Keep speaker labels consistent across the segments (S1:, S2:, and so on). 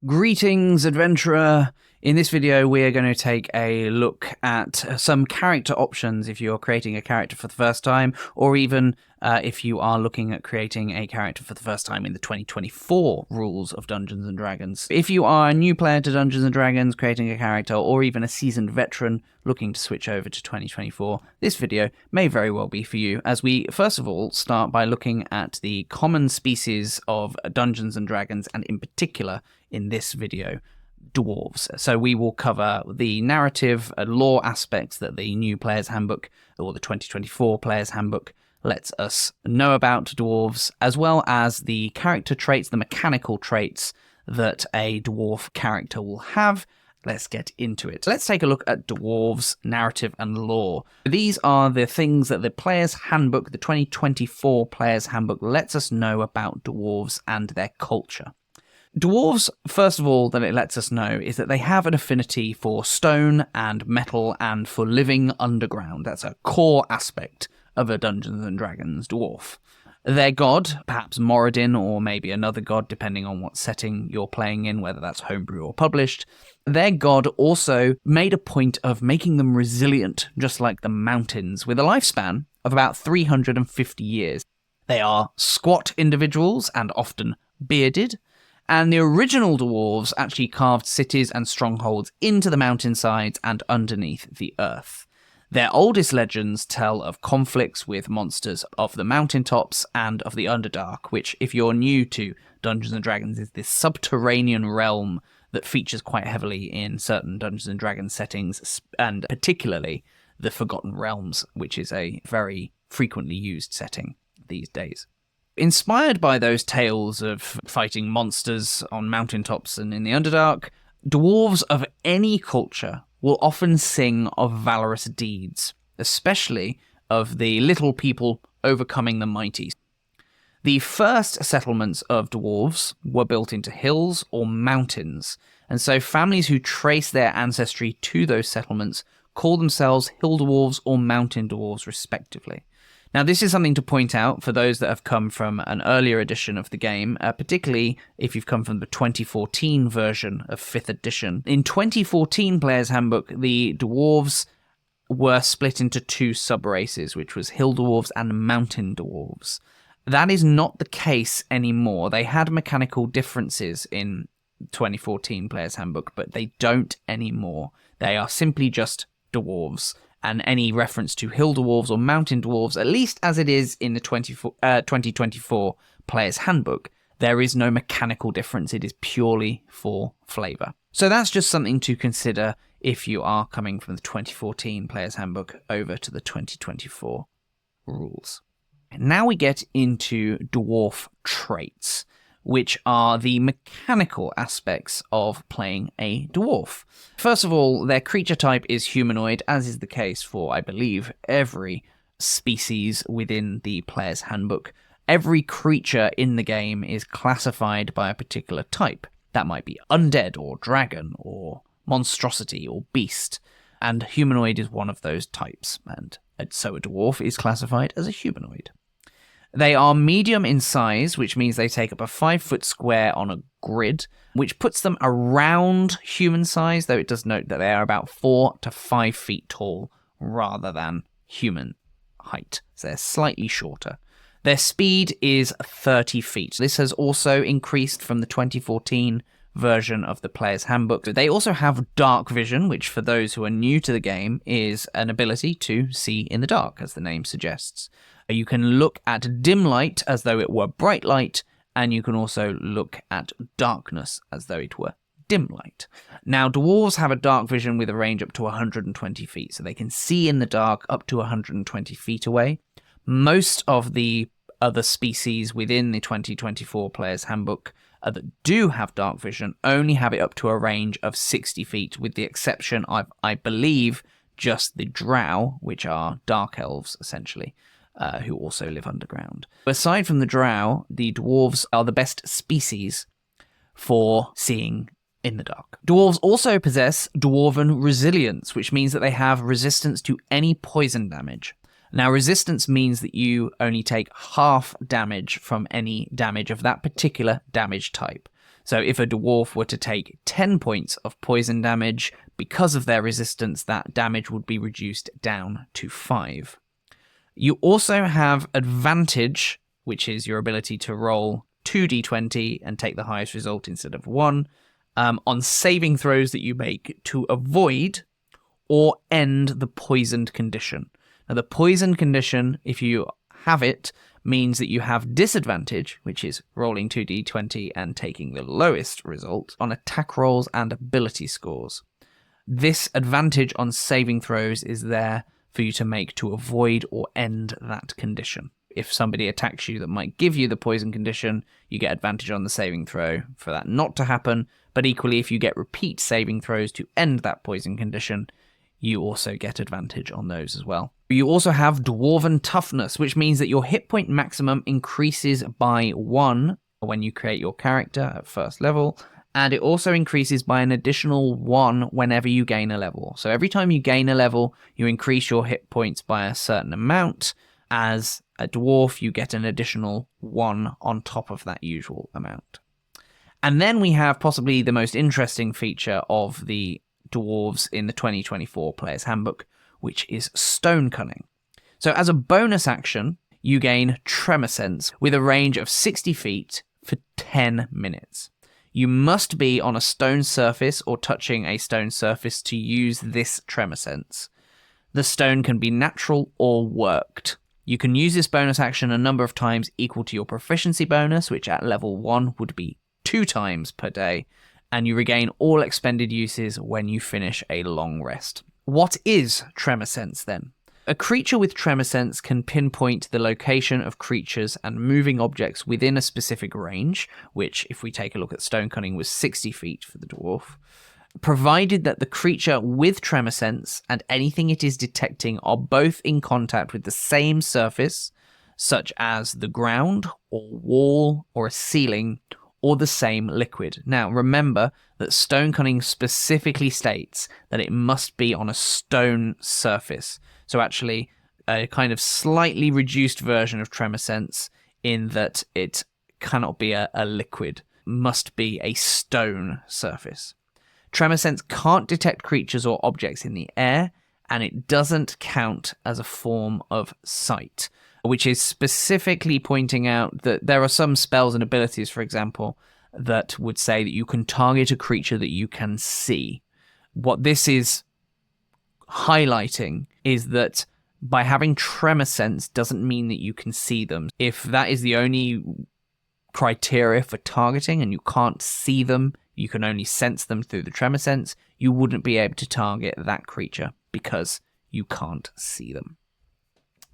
S1: Greetings, adventurer! In this video, we are going to take a look at some character options if you're creating a character for the first time, or even if you are looking at creating a character for the first time in the 2024 rules of Dungeons & Dragons. If you are a new player to Dungeons & Dragons, creating a character, or even a seasoned veteran looking to switch over to 2024, this video may very well be for you, as we first of all start by looking at the common species of Dungeons & Dragons, and in particular, in this video, Dwarves. So we will cover the narrative and lore aspects that the new Player's Handbook, or the 2024 Player's Handbook, lets us know about Dwarves, as well as the character traits, the mechanical traits that a Dwarf character will have. Let's get into it. Let's take a look at Dwarves, narrative and lore. These are the things that the Player's Handbook, the 2024 Player's Handbook, lets us know about Dwarves and their culture. Dwarves, first of all, that it lets us know is that they have an affinity for stone and metal and for living underground. That's a core aspect of a Dungeons & Dragons dwarf. Their god, perhaps Moradin or maybe another god depending on what setting you're playing in, whether that's homebrew or published, their god also made a point of making them resilient, just like the mountains, with a lifespan of about 350 years. They are squat individuals and often bearded, and the original dwarves actually carved cities and strongholds into the mountainsides and underneath the earth. Their oldest legends tell of conflicts with monsters of the mountaintops and of the Underdark, which, if you're new to Dungeons & Dragons, is this subterranean realm that features quite heavily in certain Dungeons & Dragons settings, and particularly the Forgotten Realms, which is a very frequently used setting these days. Inspired by those tales of fighting monsters on mountaintops and in the Underdark, dwarves of any culture will often sing of valorous deeds, especially of the little people overcoming the mighty. The first settlements of dwarves were built into hills or mountains, and so families who trace their ancestry to those settlements call themselves hill dwarves or mountain dwarves respectively. Now, this is something to point out for those that have come from an earlier edition of the game, particularly if you've come from the 2014 version of 5th edition. In 2014 Player's Handbook, the dwarves were split into two sub-races, which was hill dwarves and mountain dwarves. That is not the case anymore. They had mechanical differences in 2014 Player's Handbook, but they don't anymore. They are simply just dwarves. And any reference to hill dwarves or mountain dwarves, at least as it is in the 2024 Player's Handbook, there is no mechanical difference. It is purely for flavour. So that's just something to consider if you are coming from the 2014 Player's Handbook over to the 2024 rules. Now we get into dwarf traits, which are the mechanical aspects of playing a dwarf. First of all, their creature type is humanoid, as is the case for, I believe, every species within the Player's Handbook. Every creature in the game is classified by a particular type. That might be undead, or dragon, or monstrosity, or beast, and humanoid is one of those types, and so a dwarf is classified as a humanoid. They are medium in size, which means they take up a 5-foot square on a grid, which puts them around human size, though it does note that they are about 4 to 5 feet tall rather than human height. So they're slightly shorter. Their speed is 30 feet. This has also increased from the 2014 version of the Player's Handbook. They also have darkvision, which for those who are new to the game is an ability to see in the dark, as the name suggests. You can look at dim light as though it were bright light, and you can also look at darkness as though it were dim light. Now, dwarves have a dark vision with a range up to 120 feet, so they can see in the dark up to 120 feet away. Most of the other species within the 2024 Player's Handbook that do have dark vision only have it up to a range of 60 feet, with the exception of, I believe, just the drow, which are dark elves, essentially. Who also live underground. Aside from the drow, the dwarves are the best species for seeing in the dark. Dwarves also possess dwarven resilience, which means that they have resistance to any poison damage. Now, resistance means that you only take half damage from any damage of that particular damage type. So if a dwarf were to take 10 points of poison damage, because of their resistance, that damage would be reduced down to 5. You also have advantage, which is your ability to roll 2d20 and take the highest result instead of 1, on saving throws that you make to avoid or end the poisoned condition. Now, the poisoned condition, if you have it, means that you have disadvantage, which is rolling 2d20 and taking the lowest result, on attack rolls and ability scores. This advantage on saving throws is there for you to make to avoid or end that condition. If somebody attacks you that might give you the poison condition, you get advantage on the saving throw for that not to happen, but equally if you get repeat saving throws to end that poison condition, you also get advantage on those as well. You also have Dwarven toughness, which means that your hit point maximum increases by 1 when you create your character at first level, and it also increases by an additional 1 whenever you gain a level. So every time you gain a level, you increase your hit points by a certain amount. As a dwarf, you get an additional 1 on top of that usual amount. And then we have possibly the most interesting feature of the dwarves in the 2024 Player's Handbook, which is stonecutting. So as a bonus action, you gain tremor sense with a range of 60 feet for 10 minutes. You must be on a stone surface or touching a stone surface to use this tremor sense. The stone can be natural or worked. You can use this bonus action a number of times equal to your proficiency bonus, which at level 1 would be 2 times per day, and you regain all expended uses when you finish a long rest. What is tremor sense then? A creature with tremor sense can pinpoint the location of creatures and moving objects within a specific range, which, if we take a look at stonecutting, was 60 feet for the dwarf, provided that the creature with tremor sense and anything it is detecting are both in contact with the same surface, such as the ground or wall or a ceiling, or the same liquid. Now, remember that stonecutting specifically states that it must be on a stone surface. So actually, a kind of slightly reduced version of tremor sense in that it cannot be a liquid, must be a stone surface. Tremor sense can't detect creatures or objects in the air, and it doesn't count as a form of sight, which is specifically pointing out that there are some spells and abilities, for example, that would say that you can target a creature that you can see. What this is highlighting is that by having tremor sense doesn't mean that you can see them. If that is the only criteria for targeting and you can't see them, you can only sense them through the tremor sense, you wouldn't be able to target that creature because you can't see them.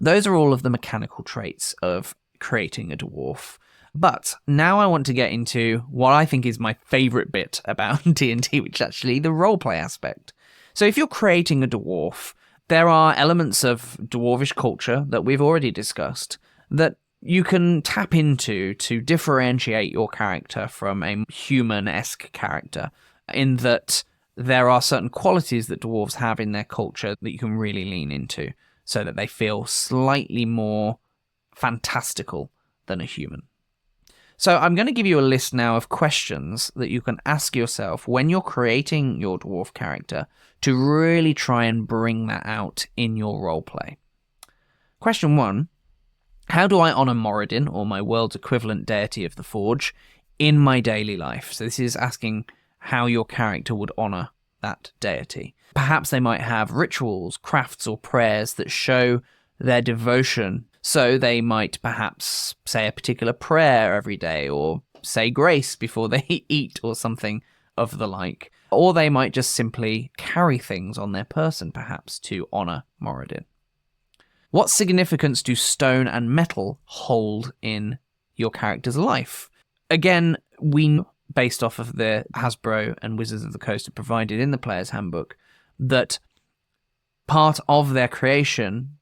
S1: Those are all of the mechanical traits of creating a dwarf. But now I want to get into what I think is my favourite bit about D&D, which is actually the roleplay aspect. So if you're creating a dwarf, there are elements of dwarvish culture that we've already discussed that you can tap into to differentiate your character from a human-esque character, in that there are certain qualities that dwarves have in their culture that you can really lean into, so that they feel slightly more fantastical than a human. So I'm going to give you a list now of questions that you can ask yourself when you're creating your dwarf character to really try and bring that out in your roleplay. Question 1. How do I honour Moradin, or my world's equivalent deity of the Forge, in my daily life? So this is asking how your character would honour that deity. Perhaps they might have rituals, crafts, or prayers that show their devotion. So they might perhaps say a particular prayer every day, or say grace before they eat, or something of the like. Or they might just simply carry things on their person, perhaps, to honour Moradin. What significance do stone and metal hold in your character's life? Again, we know, based off of the Hasbro and Wizards of the Coast have provided in the Player's Handbook, that part of their creation,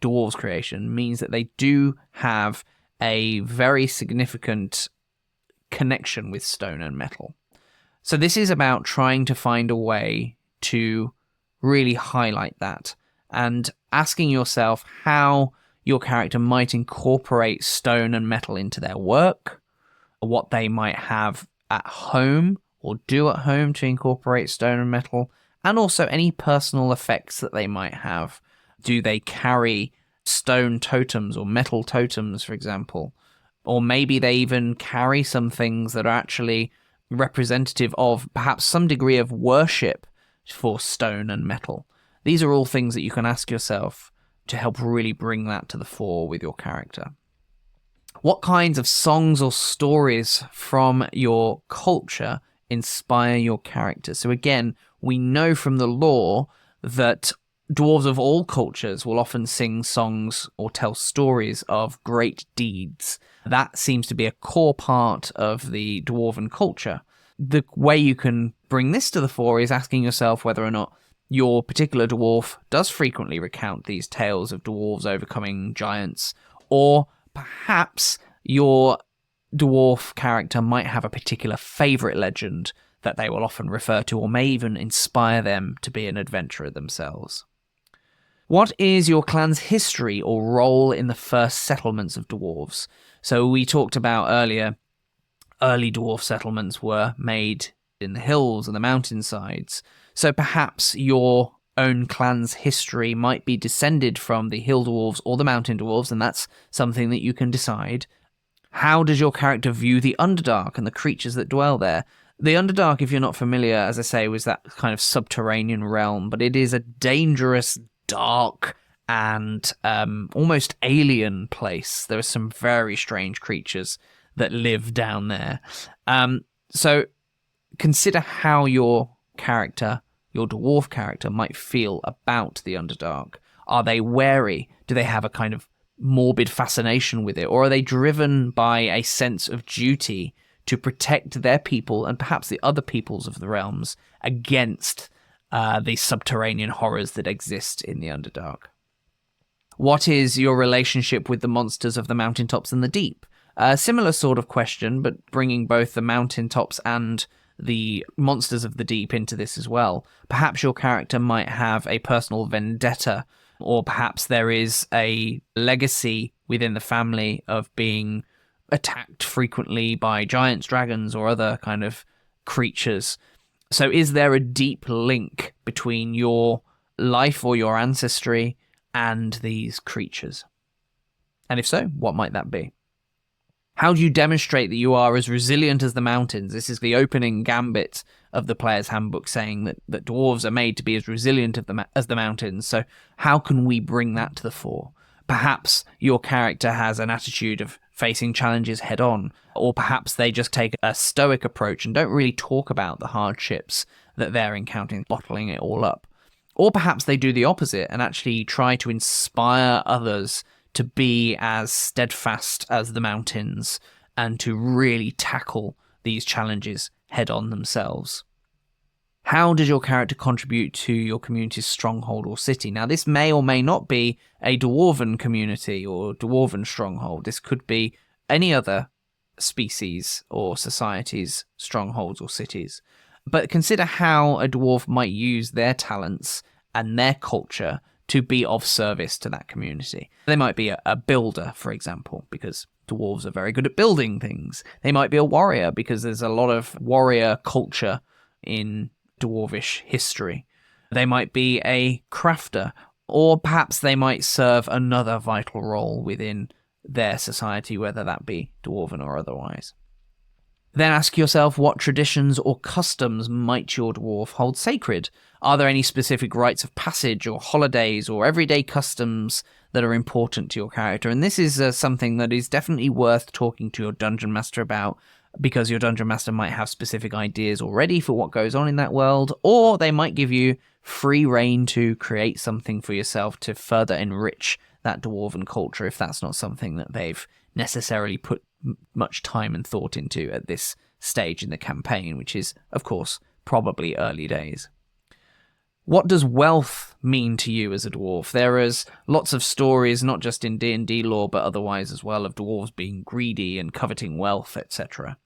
S1: dwarves' creation, means that they do have a very significant connection with stone and metal. So this is about trying to find a way to really highlight that, and asking yourself how your character might incorporate stone and metal into their work, or what they might have at home or do at home to incorporate stone and metal, and also any personal effects that they might have. Do they carry stone totems or metal totems, for example? Or maybe they even carry some things that are actually representative of perhaps some degree of worship for stone and metal. These are all things that you can ask yourself to help really bring that to the fore with your character. What kinds of songs or stories from your culture inspire your character? So again, we know from the lore that dwarves of all cultures will often sing songs or tell stories of great deeds. That seems to be a core part of the dwarven culture. The way you can bring this to the fore is asking yourself whether or not your particular dwarf does frequently recount these tales of dwarves overcoming giants, or perhaps your dwarf character might have a particular favourite legend that they will often refer to, or may even inspire them to be an adventurer themselves. What is your clan's history or role in the first settlements of dwarves? So we talked about earlier, early dwarf settlements were made in the hills and the mountainsides. So perhaps your own clan's history might be descended from the hill dwarves or the mountain dwarves, and that's something that you can decide. How does your character view the Underdark and the creatures that dwell there? The Underdark, if you're not familiar, as I say, was that kind of subterranean realm, but it is a dangerous, dark, and almost alien place. There are some very strange creatures that live down there. So consider how your character, your dwarf character, might feel about the Underdark. Are they wary? Do they have a kind of morbid fascination with it? Or are they driven by a sense of duty to protect their people and perhaps the other peoples of the realms against the subterranean horrors that exist in the Underdark? What is your relationship with the monsters of the mountaintops and the deep? A similar sort of question, but bringing both the mountaintops and the monsters of the deep into this as well. Perhaps your character might have a personal vendetta, or perhaps there is a legacy within the family of being attacked frequently by giants, dragons, or other kind of creatures. So is there a deep link between your life or your ancestry and these creatures? And if so, what might that be? How do you demonstrate that you are as resilient as the mountains? This is the opening gambit of the Player's Handbook, saying that dwarves are made to be as resilient as the mountains. So how can we bring that to the fore? Perhaps your character has an attitude of facing challenges head on, or perhaps they just take a stoic approach and don't really talk about the hardships that they're encountering, bottling it all up. Or perhaps they do the opposite and actually try to inspire others to be as steadfast as the mountains and to really tackle these challenges head on themselves. How does your character contribute to your community's stronghold or city? Now, this may or may not be a dwarven community or dwarven stronghold. This could be any other species or society's strongholds or cities. But consider how a dwarf might use their talents and their culture to be of service to that community. They might be a builder, for example, because dwarves are very good at building things. They might be a warrior, because there's a lot of warrior culture in dwarvish history. They might be a crafter, or perhaps they might serve another vital role within their society, whether that be dwarven or otherwise. Then ask yourself, what traditions or customs might your dwarf hold sacred? Are there any specific rites of passage or holidays or everyday customs that are important to your character? And this is something that is definitely worth talking to your dungeon master about, because your dungeon master might have specific ideas already for what goes on in that world, or they might give you free rein to create something for yourself to further enrich that dwarven culture if that's not something that they've necessarily put much time and thought into at this stage in the campaign, which is, of course, probably early days. What does wealth mean to you as a dwarf? There is lots of stories, not just in D&D lore, but otherwise as well, of dwarves being greedy and coveting wealth, etc.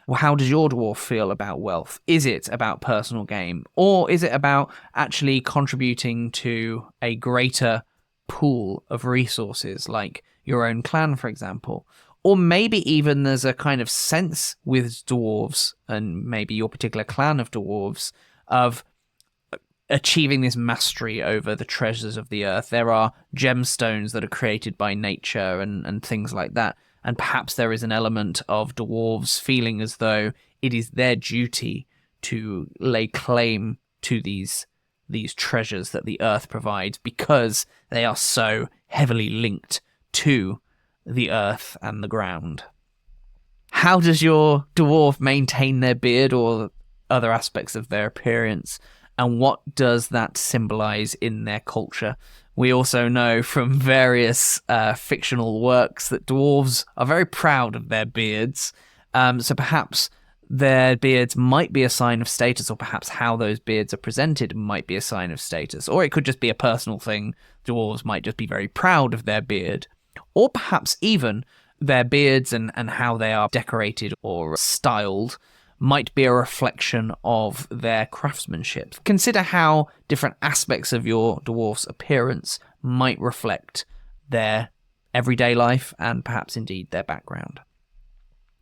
S1: Well, how does your dwarf feel about wealth? Is it about personal gain, or is it about actually contributing to a greater pool of resources, like your own clan, for example? Or maybe even there's a kind of sense with dwarves, and maybe your particular clan of dwarves, of achieving this mastery over the treasures of the earth. There are gemstones that are created by nature and things like that. And perhaps there is an element of dwarves feeling as though it is their duty to lay claim to these treasures that the earth provides, because they are so heavily linked to the earth and the ground. How does your dwarf maintain their beard or other aspects of their appearance? And what does that symbolize in their culture? We also know from various fictional works that dwarves are very proud of their beards. So perhaps their beards might be a sign of status, or perhaps how those beards are presented might be a sign of status. Or it could just be a personal thing. Dwarves might just be very proud of their beard. Or perhaps even their beards and how they are decorated or styled might be a reflection of their craftsmanship. Consider how different aspects of your dwarf's appearance might reflect their everyday life and perhaps indeed their background.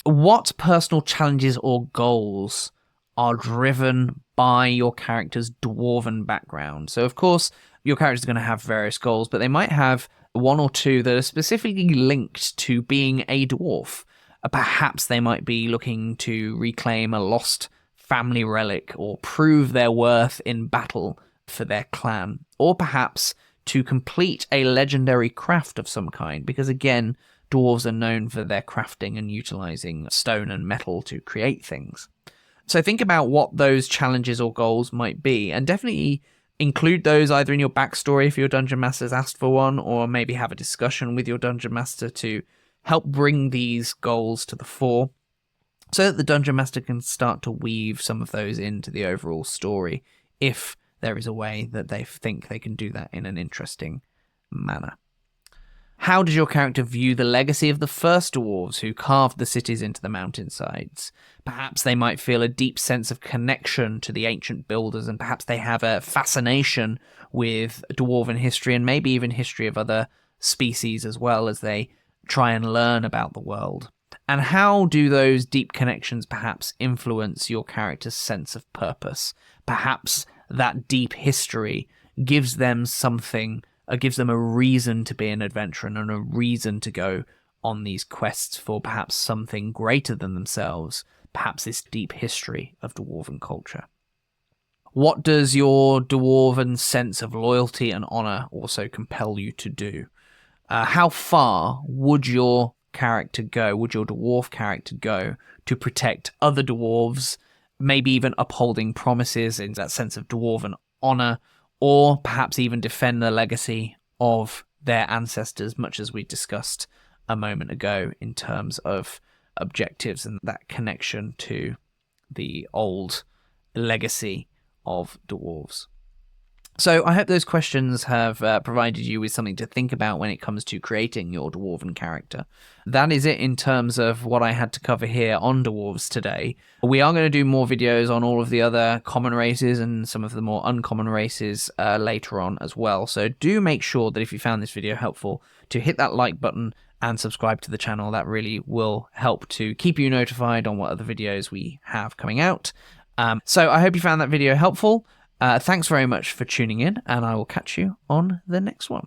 S1: What personal challenges or goals are driven by your character's dwarven background? So, of course, your character is going to have various goals, but they might have one or two that are specifically linked to being a dwarf. Perhaps they might be looking to reclaim a lost family relic or prove their worth in battle for their clan, or perhaps to complete a legendary craft of some kind, because again, dwarves are known for their crafting and utilizing stone and metal to create things. So think about what those challenges or goals might be, and definitely include those either in your backstory if your dungeon master's asked for one, or maybe have a discussion with your dungeon master to help bring these goals to the fore, so that the dungeon master can start to weave some of those into the overall story, if there is a way that they think they can do that in an interesting manner. How does your character view the legacy of the first dwarves who carved the cities into the mountainsides? Perhaps they might feel a deep sense of connection to the ancient builders, and perhaps they have a fascination with dwarven history and maybe even history of other species as well, as they try and learn about the world. And how do those deep connections perhaps influence your character's sense of purpose? Perhaps that deep history gives them something, gives them a reason to be an adventurer and a reason to go on these quests for perhaps something greater than themselves, perhaps this deep history of dwarven culture. What does your dwarven sense of loyalty and honor also compel you to do? How far would your character go, would your dwarf character go to protect other dwarves, maybe even upholding promises in that sense of dwarven honor, or perhaps even defend the legacy of their ancestors, much as we discussed a moment ago in terms of objectives and that connection to the old legacy of dwarves. So I hope those questions have provided you with something to think about when it comes to creating your dwarven character. That is it in terms of what I had to cover here on dwarves today. We are going to do more videos on all of the other common races and some of the more uncommon races later on as well. So do make sure that if you found this video helpful to hit that like button and subscribe to the channel. That really will help to keep you notified on what other videos we have coming out. So I hope you found that video helpful. Thanks very much for tuning in, and I will catch you on the next one.